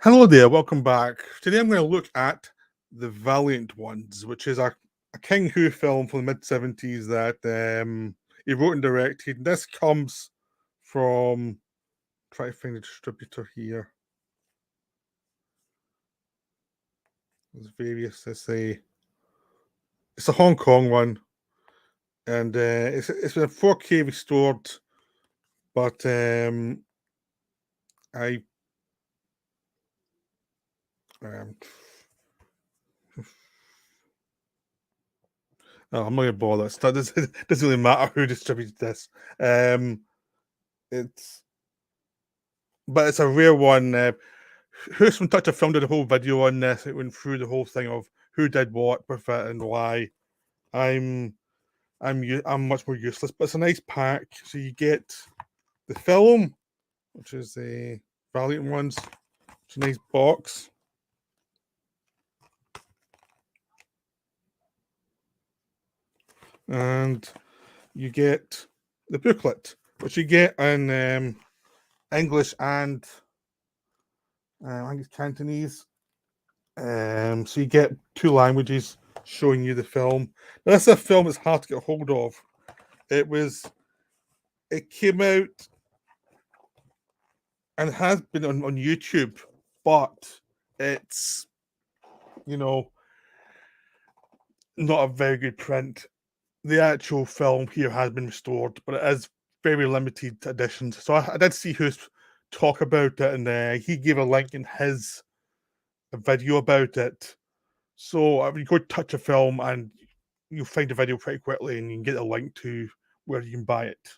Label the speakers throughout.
Speaker 1: Hello there, welcome back. Today I'm going to look at the Valiant Ones, which is a King Hu film from the mid 70s that he wrote and directed. This comes from, try to find the distributor here. There's various, it's a Hong Kong one, and it's been 4K restored, but I um, oh, I'm not gonna bother. It doesn't really matter who distributed this. Um, it's but it's a rare one. Who's from Touch of Film did a whole video on this. It went through the whole thing of who did what with it and why. I'm I'm much more useless, but it's a nice pack. So you get the film, which is the Valiant Ones. It's a nice box. And you get the booklet, which you get in English and I think it's Cantonese. So you get two languages showing you the film. Now, this is a film that's hard to get hold of. It was, it came out and has been on YouTube, but it's, you know, not a very good print. The actual film here has been restored, but it is very limited editions. So I did see who's talk about it, and he gave a link in his video about it. So you go touch a film and you'll find the video pretty quickly, and you can get a link to where you can buy it.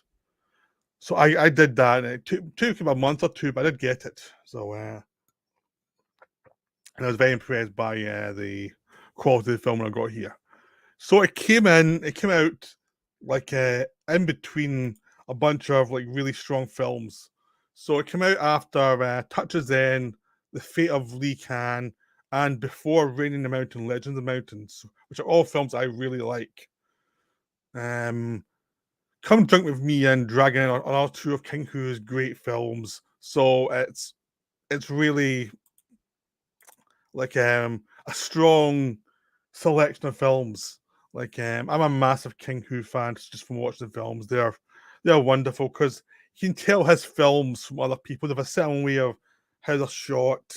Speaker 1: So I did that, and it took him a month or two, but I did get it. So and I was very impressed by the quality of the film when I got here. So it came out like in between a bunch of like really strong films. So it came out after Touch of Zen, The Fate of Lee Can, and before Rain in the Mountain, Legends of the Mountains, which are all films I really like. Come Drink with Me and Dragon are all two of King Hu's great films. So it's really like a strong selection of films. Like I'm a massive King Hu fan just from watching the films. They're wonderful because you can tell his films from other people. They have a certain way of how they're shot,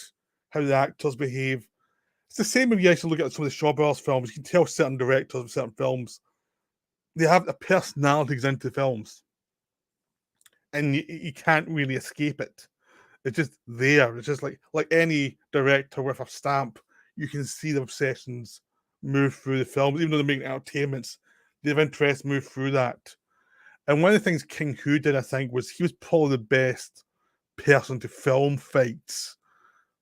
Speaker 1: how the actors behave. It's the same if you actually look at some of the Shaw Brothers films. You can tell certain directors of certain films, they have the personalities into the films, and you can't really escape it. It's just there. It's just like any director with a stamp. You can see the obsessions move through the films, even though they're making entertainments. Their interests move through that. And one of the things King Hu did, I think, was he was probably the best person to film fights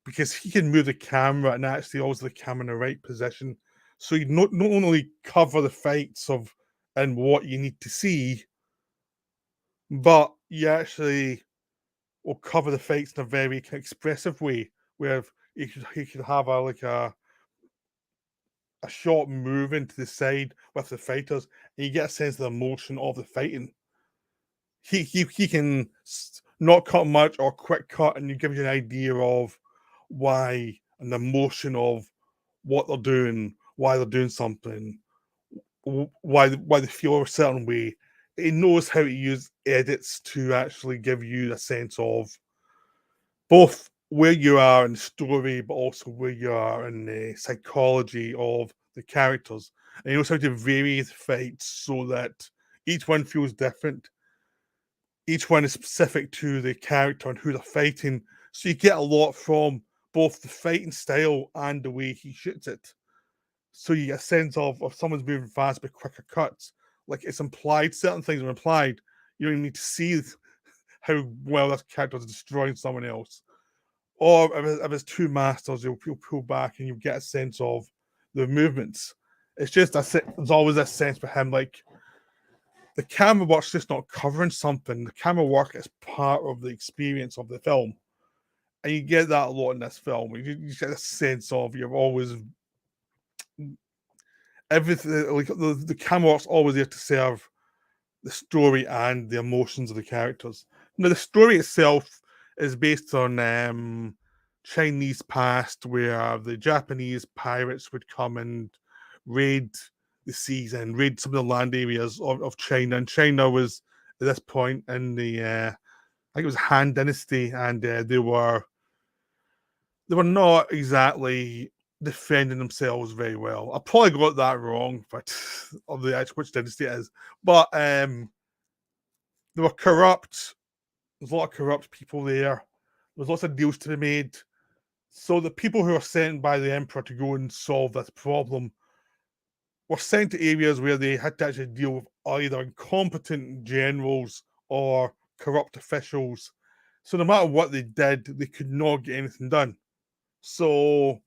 Speaker 1: because he can move the camera and actually also the camera in the right position. So you not only cover the fights of and what you need to see, but you actually will cover the fights in a very expressive way, where he could have a shot moving to the side with the fighters, and you get a sense of the emotion of the fighting. He can not cut much or quick cut, and you give you an idea of why and the emotion of what they're doing, why they're doing something, why they feel a certain way. He knows how to use edits to actually give you a sense of both where you are in the story, but also where you are in the psychology of the characters. And you also have to vary the fights so that each one feels different. Each one is specific to the character and who they're fighting. So you get a lot from both the fighting style and the way he shoots it. So you get a sense of if someone's moving fast with quicker cuts. Like it's implied, certain things are implied. You don't even need to see how well that character is destroying someone else. Or if it's two masters, you'll pull back and you get a sense of the movements. It's just there's always a sense for him, like the camera work's just not covering something. The camera work is part of the experience of the film, and you get that a lot in this film. You get a sense of you're always everything. Like the camera work's always there to serve the story and the emotions of the characters. Now, the story itself is based on Chinese past where the Japanese pirates would come and raid the seas and raid some of the land areas of China. And China was at this point in the I think it was Han Dynasty, and they were not exactly defending themselves very well. I probably got that wrong, but of the actual which dynasty it is. But they were corrupt. There's a lot of corrupt people there. There's lots of deals to be made. So the people who are sent by the emperor to go and solve this problem were sent to areas where they had to actually deal with either incompetent generals or corrupt officials. So no matter what they did, they could not get anything done. So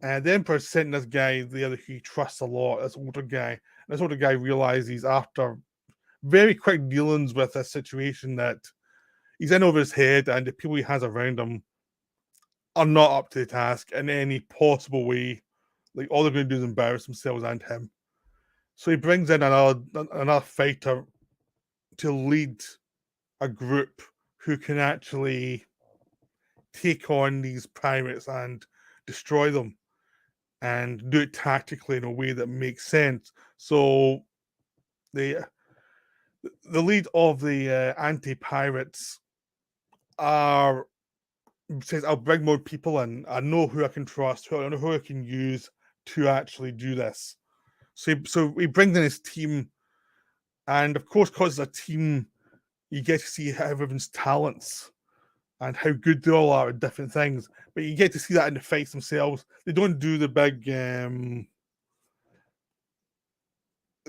Speaker 1: the emperor sent this guy there that he trusts a lot, this older guy. And this older guy realizes after very quick dealings with this situation that he's in over his head and the people he has around him are not up to the task in any possible way. Like, all they're going to do is embarrass themselves and him. So he brings in another fighter to lead a group who can actually take on these pirates and destroy them and do it tactically in a way that makes sense. So the lead of the anti-pirates says, I'll bring more people in. I know who I can trust, I know who I can use to actually do this. So he brings in his team, and of course, because it's a team, you get to see everyone's talents and how good they all are at different things. But you get to see that in the fights themselves. They don't do the big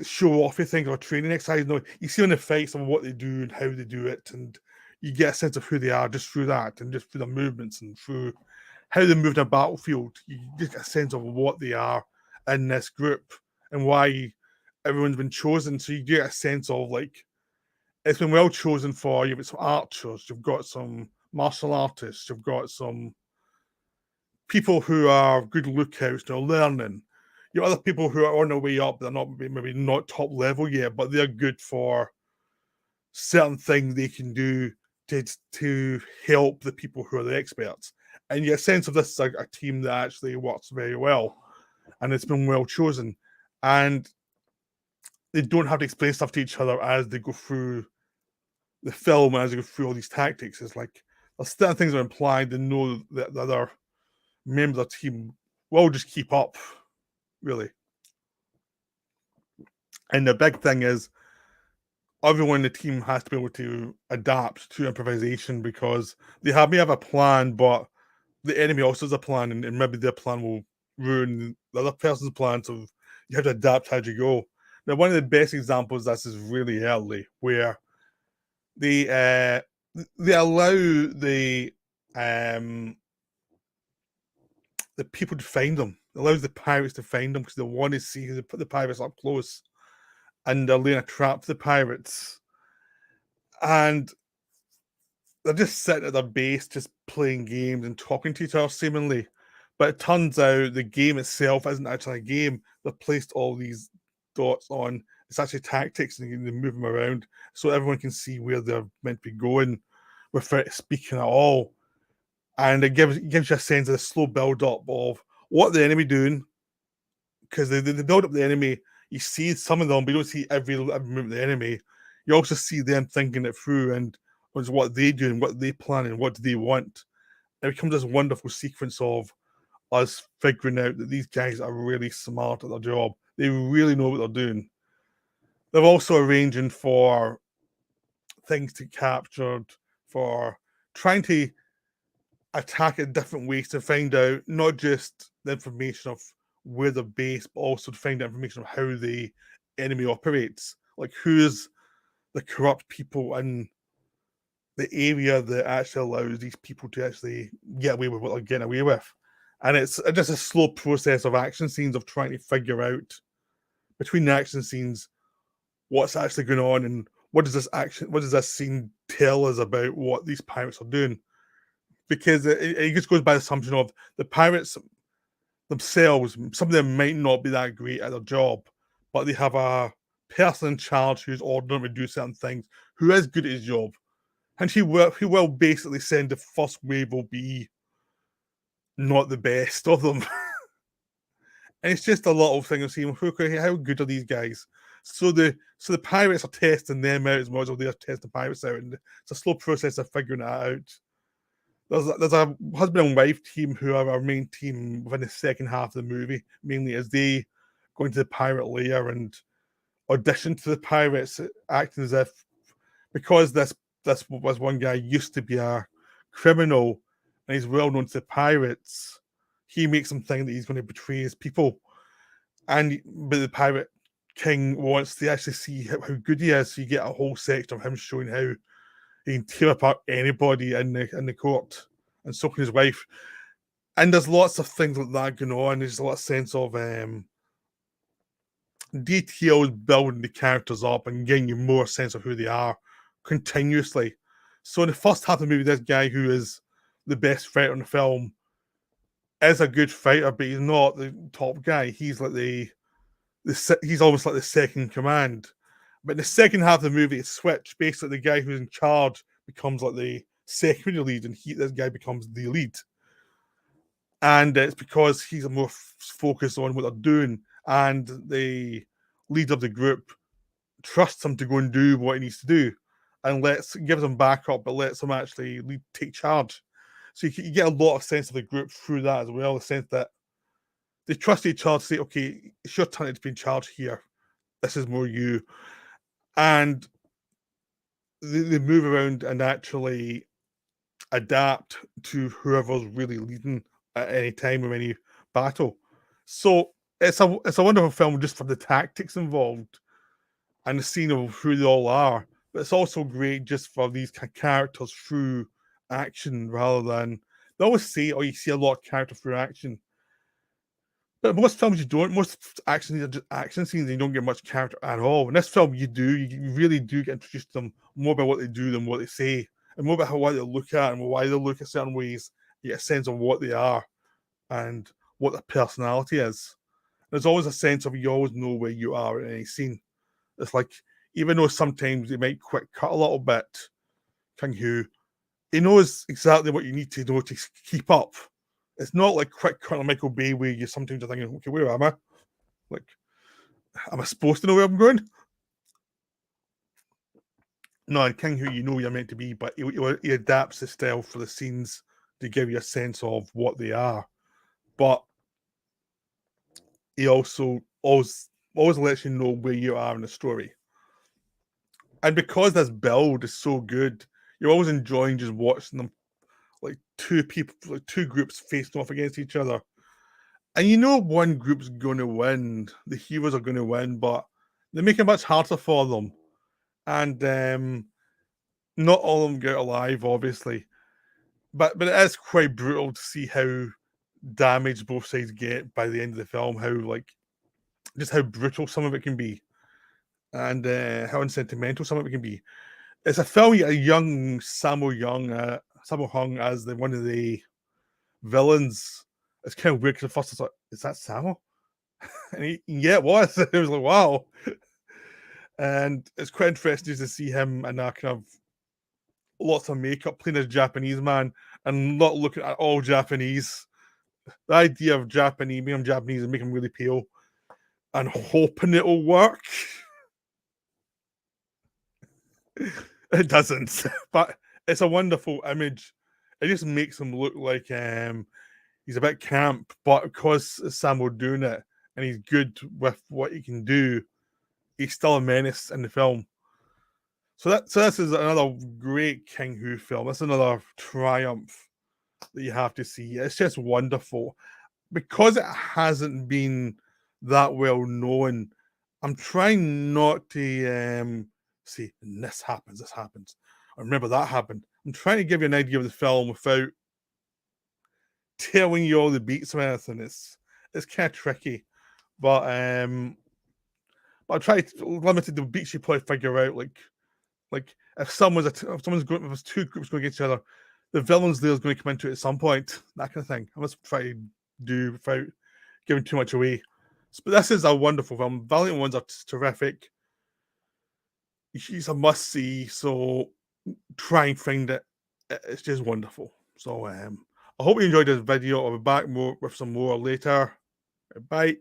Speaker 1: show offy thing or training exercise. No, you see on the fights of what they do and how they do it, and you get a sense of who they are just through that, and just through their movements and through how they move in a battlefield. You just get a sense of what they are in this group and why everyone's been chosen. So you get a sense of, like, it's been well chosen for. You've got some archers, you've got some martial artists, you've got some people who are good lookouts, they're learning. You have other people who are on their way up, they're not maybe not top level yet, but they're good for certain things they can do to help the people who are the experts. And you get a sense of this is a team that actually works very well, and it's been well chosen. And they don't have to explain stuff to each other as they go through the film, as they go through all these tactics. It's like there's certain things that are implied, they know that the other members of the team will just keep up, really. And the big thing is everyone in the team has to be able to adapt to improvisation, because they may have a plan, but the enemy also has a plan, and maybe their plan will ruin the other person's plan. So you have to adapt as you go. Now, one of the best examples of this is really early, where they allow the people to find them. It allows the pirates to find them because they want to see. They put the pirates up close, and they're laying a trap for the pirates. And they're just sitting at their base, just playing games and talking to each other, seemingly. But it turns out the game itself isn't actually a game. They've placed all these dots on. It's actually tactics, and they move them around so everyone can see where they're meant to be going without speaking at all. And it gives you a sense of the slow build up of what the enemy doing, because they build up the enemy. You see some of them, but you don't see every movement of the enemy. You also see them thinking it through and what they do and what they plan and what do they want. It becomes this wonderful sequence of us figuring out that these guys are really smart at their job. They really know what they're doing. They're also arranging for things to be captured, for trying to attack in different ways to find out not just the information of where they're based, but also to find out information of how the enemy operates. Like, who's the corrupt people in the area that actually allows these people to actually get away with what they're getting away with. And it's just a slow process of action scenes of trying to figure out between the action scenes what's actually going on and what does this scene tell us about what these pirates are doing. Because it just goes by the assumption of the pirates themselves, some of them might not be that great at their job, but they have a person in charge who's ordering them to do certain things, who is good at his job. And he will basically send the first wave will be not the best of them. And it's just a little thing of seeing, okay, how good are these guys? So the pirates are testing them out as much as they're testing pirates out, and it's a slow process of figuring that out. There's a husband and wife team who are our main team within the second half of the movie, mainly as they go into the pirate lair and audition to the pirates, acting as if, because this was one guy used to be a criminal and he's well known to the pirates, he makes them think that he's going to betray his people. But the pirate king wants to actually see how good he is. So you get a whole section of him showing how he can tear apart anybody in the court, and so can his wife. And there's lots of things like that going on. There's a lot of sense of details building the characters up and getting you more sense of who they are continuously. So in the first half of the movie, this guy who is the best fighter in the film is a good fighter, but he's not the top guy. He's like he's almost like the second in command. But in the second half of the movie, it's switched. Basically, the guy who's in charge becomes like the secondary lead, and this guy becomes the lead. And it's because he's more focused on what they're doing, and the leader of the group trusts him to go and do what he needs to do, and gives him backup, but lets him actually take charge. So you get a lot of sense of the group through that as well. The sense that they trust each other to say, okay, it's your turn to be in charge here. This is more you. And they move around and actually adapt to whoever's really leading at any time of any battle. So it's a wonderful film just for the tactics involved and the scene of who they all are. But it's also great just for these characters through action rather than, they always say, oh, you see a lot of character through action. But most films you don't. Most action scenes are just action scenes, and you don't get much character at all. In this film, you do. You really do get introduced to them more by what they do than what they say, and more about why they look at and why they look at certain ways. You get a sense of what they are and what their personality is. There's always a sense of you always know where you are in any scene. It's like, even though sometimes they might quick cut a little bit, King Hu, he knows exactly what you need to know to keep up. It's not like quick cut on Michael Bay where you sometimes are thinking, okay, where am I? Like, am I supposed to know where I'm going? No, in King Hu, you know you're meant to be, but he adapts the style for the scenes to give you a sense of what they are. But he also always lets you know where you are in the story. And because this build is so good, you're always enjoying just watching them, like two groups facing off against each other. And you know one group's going to win, the heroes are going to win, but they make it much harder for them. And not all of them get alive, obviously. But it is quite brutal to see how damaged both sides get by the end of the film, just how brutal some of it can be, and how unsentimental some of it can be. It's a film, a young Sammo Hung as one of the villains. It's kind of weird because at first I was like, is that Sammo? And yeah, it was. It was like, wow. And it's quite interesting to see him in that kind of lots of makeup playing a Japanese man and not looking at all Japanese. The idea of making him Japanese and making him really pale and hoping it'll work. It doesn't, but it's a wonderful image. It just makes him look like he's a bit camp, but because Sammo doing it and he's good with what he can do, he's still a menace in the film. So this is another great King Hu film. That's another triumph that you have to see. It's just wonderful. Because it hasn't been that well known, I'm trying not to say, this happens, I remember that happened. I'm trying to give you an idea of the film without telling you all the beats of anything. It's kind of tricky, but I try to limit the beats you probably figure out. Like if someone's going, if there's two groups going against each other, the villains there is going to come into it at some point. That kind of thing. I must try to do without giving too much away. But this is a wonderful film. Valiant Ones are terrific. It's a must see. So try and find it. It's just wonderful. So I hope you enjoyed this video. I'll be back more with some more later. Bye.